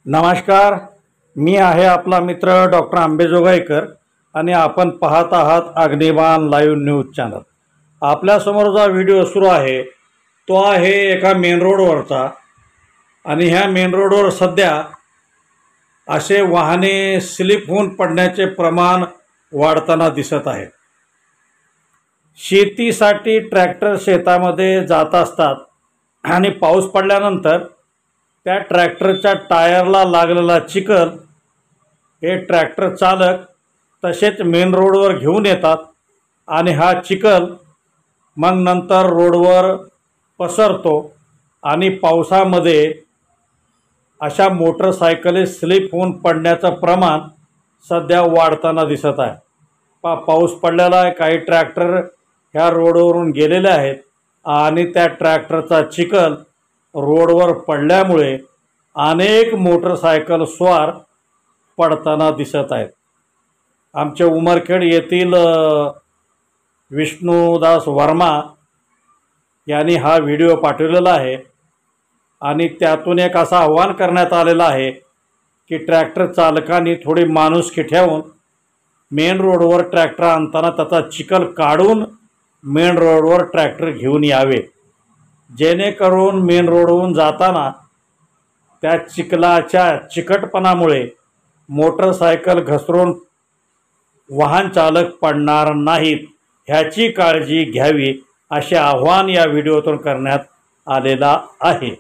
नमस्कार, मी आहे आपला मित्र डॉक्टर आंबेजोगाईकर आणि आपण पाहत आहात अग्निबाण लाईव्ह न्यूज चॅनल। आपल्यासमोर जो व्हिडिओ सुरू आहे तो आहे एका मेन रोडवरचा आणि ह्या मेन रोडवर सध्या असे वाहने स्लिप होऊन पडण्याचे प्रमाण वाढताना दिसत आहे। शेतीसाठी ट्रॅक्टर शेतामध्ये जात असतात आणि पाऊस पडल्यानंतर त्या ट्रॅक्टरच्या टायरला लागलेला चिखल हे ट्रॅक्टर चालक तसेच मेन रोडवर घेऊन येतात आणि हा चिखल मग नंतर रोडवर पसरतो आणि पावसामध्ये अशा मोटरसायकली स्लिप होऊन पडण्याचं प्रमाण सध्या वाढताना दिसत आहे। पाऊस पडलेला आहे, काही ट्रॅक्टर ह्या रोडवरून गेलेले आहेत आणि त्या ट्रॅक्टरचा चिखल रोडवर पडल्यामुळे अनेक मोटरसायकल स्वार पडताना दिसत आहेत। आमचे उमरखेड येथील विष्णुदास वर्मा यांनी हा व्हिडिओ पाठवलेला आहे आणि त्यातून एक असं आव्हान करण्यात आलेलं आहे की ट्रॅक्टर चालकांनी थोडी माणुसकी ठेवून मेन रोडवर ट्रॅक्टर आणताना त्याचा चिखल काढून मेन रोडवर ट्रॅक्टर घेऊन यावे, जेणेकरून मेन रोडवरून जाताना त्या चिखलाच्या चिकटपणामुळे मोटरसायकल घसरून वाहन चालक पडणार नाहीत ह्याची काळजी घ्यावी, असे आव्हान या व्हिडिओतून करण्यात आलेला आहे।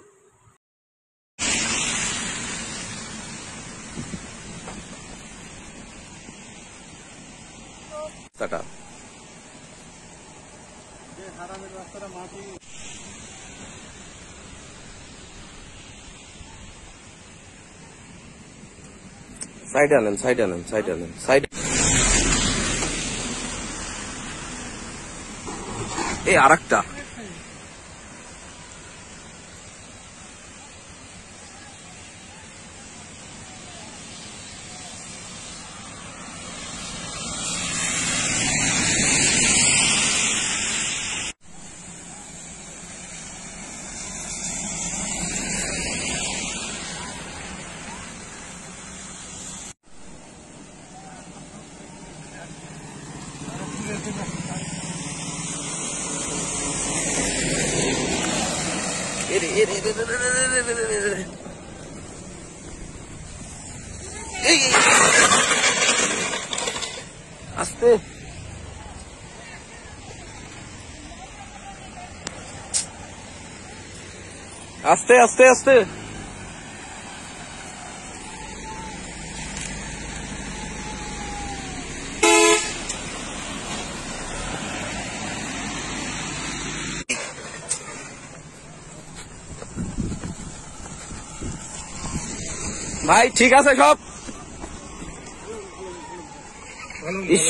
Side alan, side alan, side alan, side. Hey, arakta. Aste. Aste, aste, aste. ভাই ঠিক আছে সব। ইস